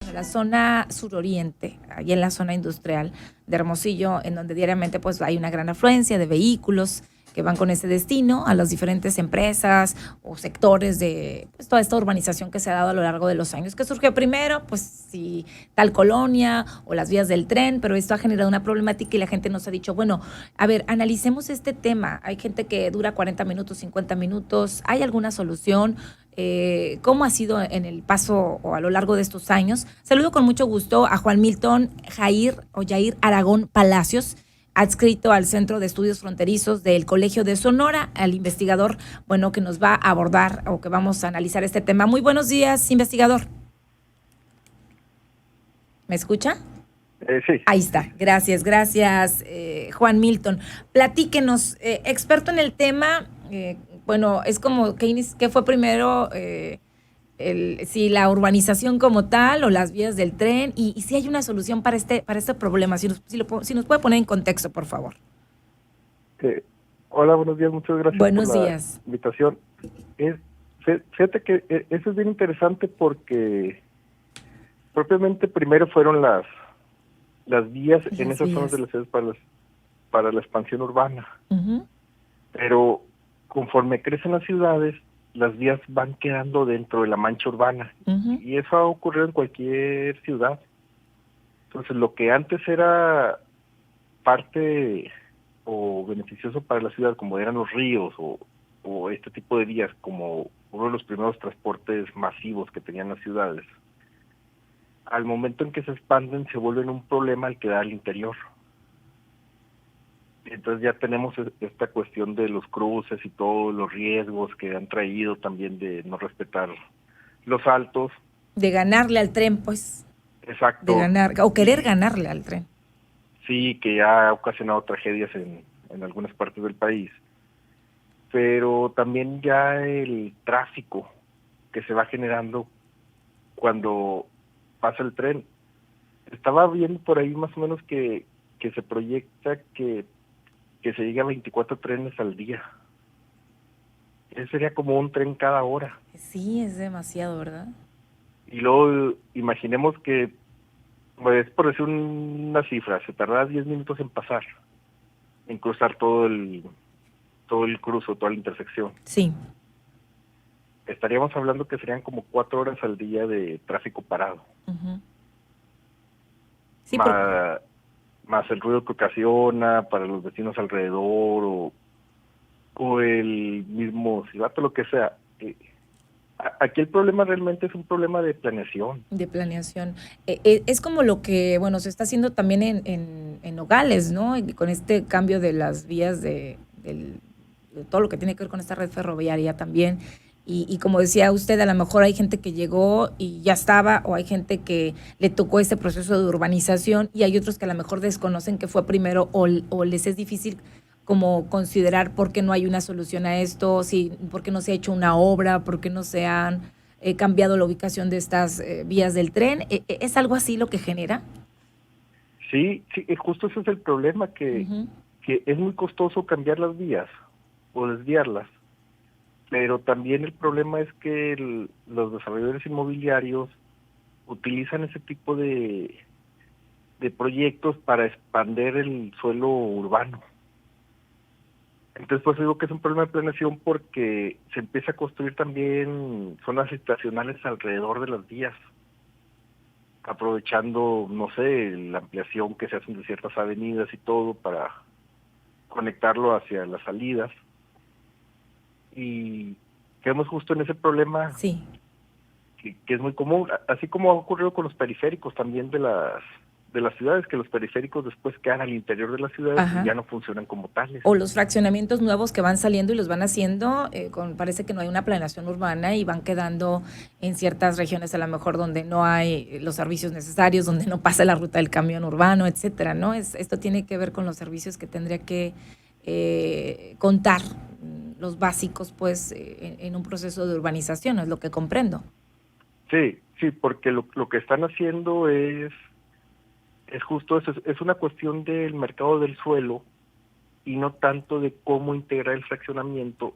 bueno, la zona suroriente, ahí en la zona industrial de Hermosillo, en donde diariamente pues hay una gran afluencia de vehículos que van con ese destino a las diferentes empresas o sectores de pues, toda esta urbanización que se ha dado a lo largo de los años. ¿Qué surgió primero? Pues si tal colonia o las vías del tren, pero esto ha generado una problemática y la gente nos ha dicho, bueno, a ver, analicemos este tema. Hay gente que dura 40 minutos, 50 minutos. ¿Hay alguna solución? ¿Cómo ha sido en el paso o a lo largo de estos años? Saludo con mucho gusto a Juan Milton Jair Aragón Palacios, adscrito al Centro de Estudios Fronterizos del Colegio de Sonora, al investigador, bueno, que nos va a abordar o que vamos a analizar este tema. Muy buenos días, investigador. ¿Me escucha? Sí. Ahí está, gracias, Juan Milton. Platíquenos, experto en el tema, bueno, es como, ¿qué fue primero? Si la urbanización como tal o las vías del tren y si hay una solución para este problema, si nos puede poner en contexto, por favor. Hola, buenos días, muchas gracias por Buenos la días. invitación. Fíjate que eso es bien interesante porque propiamente primero fueron las vías en esas zonas de las ciudades para la expansión urbana. Pero conforme crecen las ciudades, las vías van quedando dentro de la mancha urbana. Y eso ha ocurrido en cualquier ciudad. Entonces, lo que antes era parte o beneficioso para la ciudad, como eran los ríos o este tipo de vías, como uno de los primeros transportes masivos que tenían las ciudades, al momento en que se expanden se vuelven un problema al quedar al interior. Entonces ya tenemos esta cuestión de los cruces y todos los riesgos que han traído también de no respetar los altos. De ganarle al tren, pues. Exacto. De ganar, o querer ganarle al tren. Sí, que ya ha ocasionado tragedias en algunas partes del país. Pero también ya el tráfico que se va generando cuando pasa el tren. Estaba viendo por ahí más o menos que se proyecta que se llegue a 24 trenes al día. Eso sería como un tren cada hora. Sí, es demasiado, ¿verdad? Y luego imaginemos que, pues, por decir una cifra, se tarda 10 minutos en pasar, en cruzar todo el cruzo, toda la intersección. Sí. Estaríamos hablando que serían como 4 horas al día de tráfico parado. Sí, más el ruido que ocasiona para los vecinos alrededor o el mismo silbato, lo que sea. Aquí el problema realmente es un problema de planeación. De planeación. Es como lo que, bueno, se está haciendo también en Nogales, ¿no? Y con este cambio de las vías de todo lo que tiene que ver con esta red ferroviaria también. Y como decía usted, a lo mejor hay gente que llegó y ya estaba, o hay gente que le tocó este proceso de urbanización y hay otros que a lo mejor desconocen que fue primero o les es difícil como considerar por qué no hay una solución a esto, por qué no se ha hecho una obra, por qué no se han cambiado la ubicación de estas vías del tren. ¿Es algo así lo que genera? Sí, justo ese es el problema, que es muy costoso cambiar las vías o desviarlas. Pero también el problema es que los desarrolladores inmobiliarios utilizan ese tipo de proyectos para expandir el suelo urbano. Entonces, pues digo que es un problema de planeación porque se empieza a construir también zonas estacionales alrededor de las vías, aprovechando, no sé, la ampliación que se hacen de ciertas avenidas y todo para conectarlo hacia las salidas. Y quedamos justo en ese problema. Sí. Que es muy común, así como ha ocurrido con los periféricos también de las ciudades, que los periféricos después quedan al interior de las ciudades y ya no funcionan como tales. O los fraccionamientos nuevos que van saliendo y los van haciendo, parece que no hay una planeación urbana y van quedando en ciertas regiones a lo mejor donde no hay los servicios necesarios, donde no pasa la ruta del camión urbano, etcétera, ¿no? Esto tiene que ver con los servicios que tendría que contar los básicos, pues, en un proceso de urbanización, es lo que comprendo. Sí, porque lo que están haciendo es justo eso, es una cuestión del mercado del suelo y no tanto de cómo integrar el fraccionamiento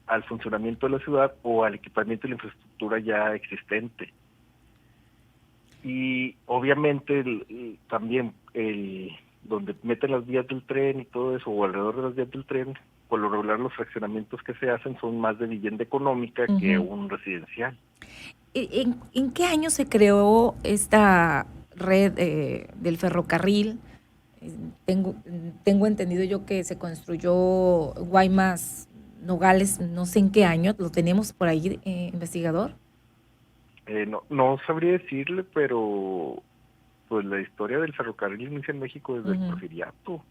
al funcionamiento de la ciudad o al equipamiento y la infraestructura ya existente. Y obviamente también donde meten las vías del tren y todo eso, o alrededor de las vías del tren, por lo regular los fraccionamientos que se hacen son más de vivienda económica que un residencial. ¿En qué año se creó esta red del ferrocarril? Eh, tengo entendido yo que se construyó Guaymas Nogales, no sé en qué año, ¿lo tenemos por ahí, investigador? No sabría decirle, pero pues la historia del ferrocarril inicia en México desde el Porfiriato.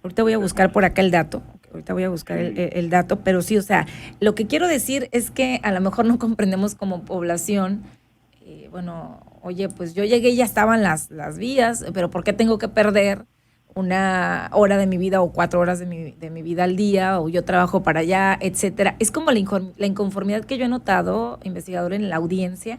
Ahorita voy a buscar por acá el dato, ahorita voy a buscar Sí. el dato, pero sí, o sea, lo que quiero decir es que a lo mejor no comprendemos como población, bueno, oye, pues yo llegué y ya estaban las vías, pero ¿por qué tengo que perder una hora de mi vida o 4 horas de mi vida al día, o yo trabajo para allá, etcétera? Es como la inconformidad que yo he notado, investigador, en la audiencia,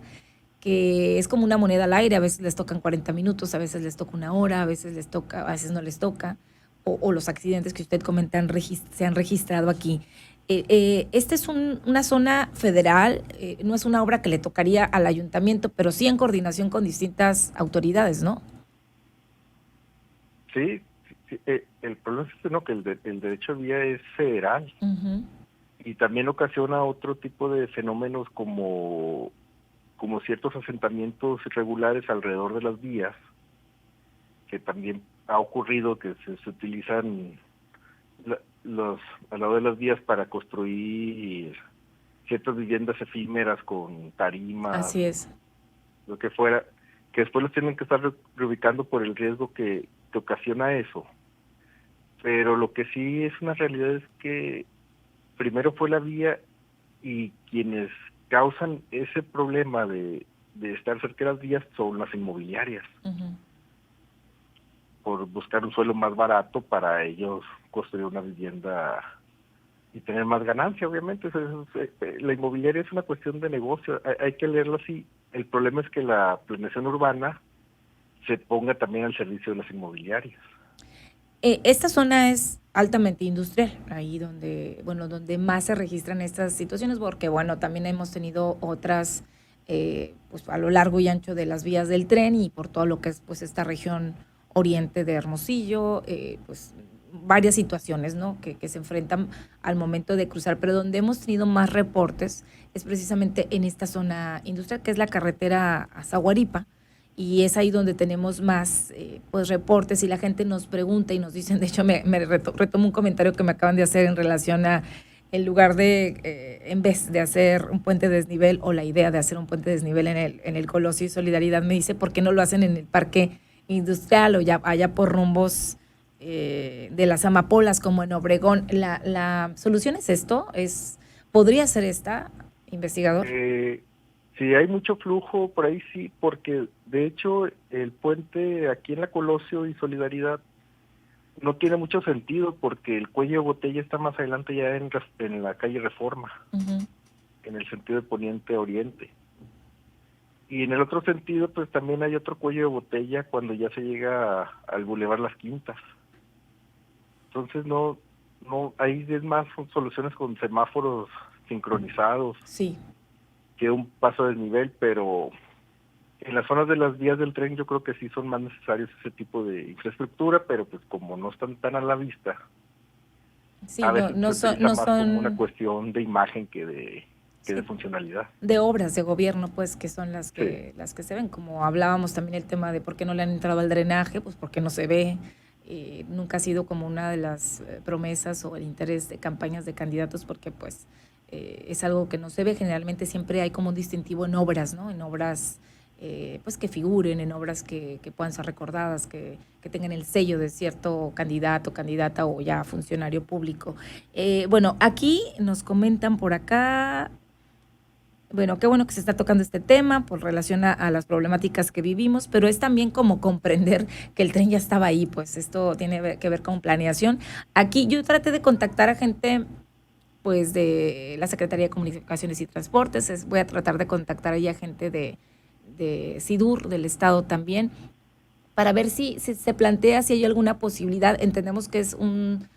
que es como una moneda al aire. A veces les tocan 40 minutos, a veces les toca una hora, a veces les toca, a veces no les toca, o los accidentes que usted comenta se han registrado aquí. Esta es una zona federal, no es una obra que le tocaría al ayuntamiento, pero sí en coordinación con distintas autoridades, ¿no? Sí, sí, el problema es este, ¿no? Que el derecho a vía es federal y también ocasiona otro tipo de fenómenos como ciertos asentamientos irregulares alrededor de las vías, que también ha ocurrido que se utilizan al lado de las vías para construir ciertas viviendas efímeras con tarimas, Así es. lo que fuera, que después los tienen que estar reubicando por el riesgo que ocasiona eso. Pero lo que sí es una realidad es que primero fue la vía, y quienes causan ese problema de estar cerca de las vías son las inmobiliarias, por buscar un suelo más barato para ellos construir una vivienda y tener más ganancia, obviamente. La inmobiliaria es una cuestión de negocio, hay que leerlo así. El problema es que la planeación urbana se ponga también al servicio de las inmobiliarias. Esta zona es altamente industrial, ahí donde más se registran estas situaciones, porque bueno, también hemos tenido otras, pues a lo largo y ancho de las vías del tren y por todo lo que es pues esta región oriente de Hermosillo, pues varias situaciones, ¿no? Que se enfrentan al momento de cruzar, pero donde hemos tenido más reportes es precisamente en esta zona industrial, que es la carretera a Zaguaripa, y es ahí donde tenemos más pues reportes, y la gente nos pregunta y nos dicen, de hecho retomo un comentario que me acaban de hacer en relación a en lugar de, en vez de hacer un puente de desnivel, o la idea de hacer un puente de desnivel en el Colosio y Solidaridad, me dice, ¿por qué no lo hacen en el parque industrial o ya allá por rumbos de las amapolas como en Obregón? La solución es esto, podría ser esta, investigador. Si hay mucho flujo por ahí, sí, porque de hecho el puente aquí en la Colosio y Solidaridad no tiene mucho sentido, porque el cuello de botella está más adelante, ya en la calle Reforma, en el sentido de poniente a oriente. Y en el otro sentido, pues también hay otro cuello de botella cuando ya se llega al Boulevard Las Quintas. Entonces no ahí es más soluciones con semáforos sincronizados. Sí. Que un paso de desnivel, pero en las zonas de las vías del tren yo creo que sí son más necesarios ese tipo de infraestructura, pero pues como no están tan a la vista, sí, a veces no se utiliza no más son como una cuestión de imagen que de funcionalidad. De obras de gobierno, pues, que son las Sí. las que se ven. Como hablábamos también el tema de por qué no le han entrado al drenaje, pues porque no se ve. Nunca ha sido como una de las promesas o el interés de campañas de candidatos, porque pues es algo que no se ve. Generalmente siempre hay como un distintivo en obras, ¿no? En obras pues que figuren, en obras que puedan ser recordadas, que tengan el sello de cierto candidato, candidata o ya funcionario público. Bueno, aquí nos comentan por acá. Bueno, qué bueno que se está tocando este tema por relación a las problemáticas que vivimos, pero es también como comprender que el tren ya estaba ahí, pues esto tiene que ver con planeación. Aquí yo traté de contactar a gente pues de la Secretaría de Comunicaciones y Transportes, voy a tratar de contactar ahí a gente de SIDUR, del Estado también, para ver si se plantea si hay alguna posibilidad. Entendemos que es un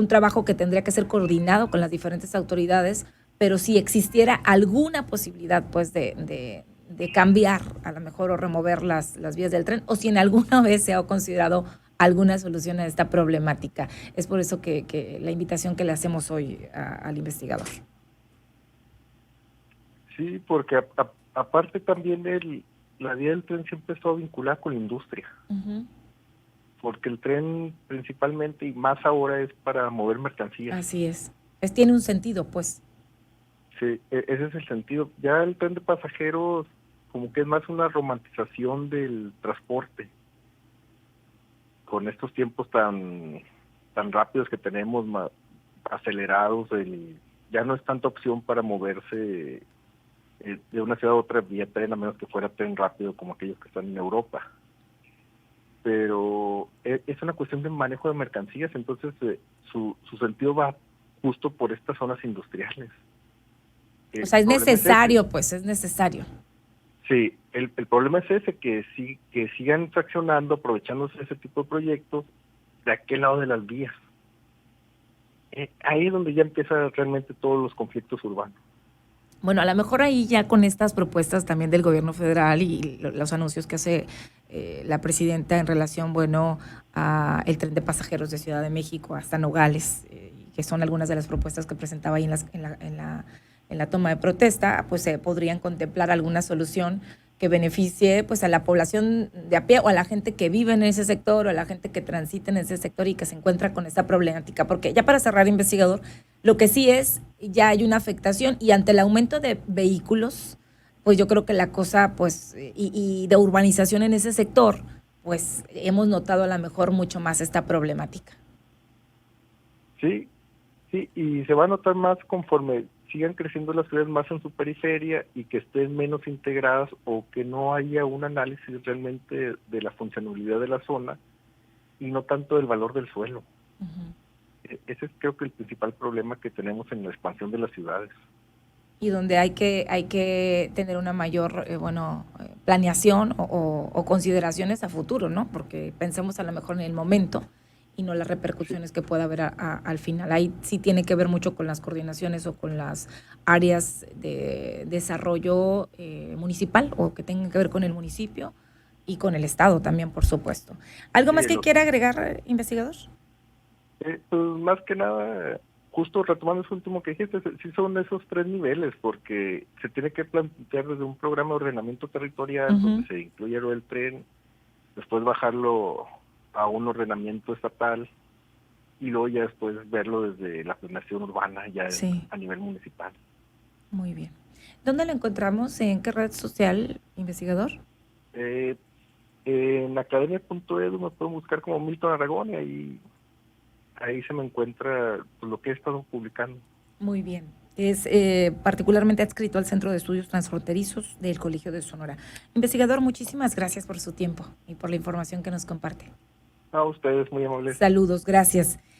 trabajo que tendría que ser coordinado con las diferentes autoridades, pero si existiera alguna posibilidad pues de de cambiar a lo mejor o remover las vías del tren, o si en alguna vez se ha considerado alguna solución a esta problemática. Es por eso que la invitación que le hacemos hoy al investigador. Sí, porque aparte también la vía del tren siempre está vinculada con la industria. Uh-huh. Porque el tren principalmente y más ahora es para mover mercancías. Así es. Tiene un sentido, pues. Sí, ese es el sentido. Ya el tren de pasajeros como que es más una romantización del transporte. Con estos tiempos tan rápidos que tenemos, acelerados, ya no es tanta opción para moverse de una ciudad a otra vía tren, a menos que fuera tren rápido como aquellos que están en Europa. Pero es una cuestión de manejo de mercancías, entonces su sentido va justo por estas zonas industriales. O sea, es necesario, es necesario. Sí, el problema es ese, que sigan fraccionando, aprovechándose de ese tipo de proyectos de aquel lado de las vías. Ahí es donde ya empiezan realmente todos los conflictos urbanos. Bueno, a lo mejor ahí ya con estas propuestas también del gobierno federal y los anuncios que hace la presidenta en relación, a el tren de pasajeros de Ciudad de México hasta Nogales, que son algunas de las propuestas que presentaba ahí en la toma de protesta, pues se podrían contemplar alguna solución que beneficie pues a la población de a pie o a la gente que vive en ese sector o a la gente que transita en ese sector y que se encuentra con esta problemática. Porque ya para cerrar, investigador, lo que sí es, ya hay una afectación y ante el aumento de vehículos, pues yo creo que la cosa, pues, y de urbanización en ese sector, pues hemos notado a lo mejor mucho más esta problemática. Sí, y se va a notar más conforme sigan creciendo las ciudades más en su periferia y que estén menos integradas o que no haya un análisis realmente de la funcionalidad de la zona y no tanto del valor del suelo. Uh-huh. Ese es creo que el principal problema que tenemos en la expansión de las ciudades. Y donde hay que tener una mayor planeación o consideraciones a futuro, ¿no? Porque pensemos a lo mejor en el momento y no las repercusiones que pueda haber al final. Ahí sí tiene que ver mucho con las coordinaciones o con las áreas de desarrollo municipal o que tengan que ver con el municipio y con el Estado también, por supuesto. ¿Algo más que quiera agregar, investigador? Pues más que nada, justo retomando eso último que dijiste, sí son esos 3 niveles, porque se tiene que plantear desde un programa de ordenamiento territorial, uh-huh, donde se incluye el tren, después bajarlo a un ordenamiento estatal y luego ya después verlo desde la planeación urbana ya sí, a nivel municipal. Muy bien. ¿Dónde lo encontramos? ¿En qué red social, investigador? En academia.edu me pueden buscar como Milton Aragón y ahí se me encuentra lo que he estado publicando. Muy bien. Es particularmente adscrito al Centro de Estudios Transfronterizos del Colegio de Sonora. Investigador, muchísimas gracias por su tiempo y por la información que nos comparte. A ustedes, muy amables. Saludos, gracias.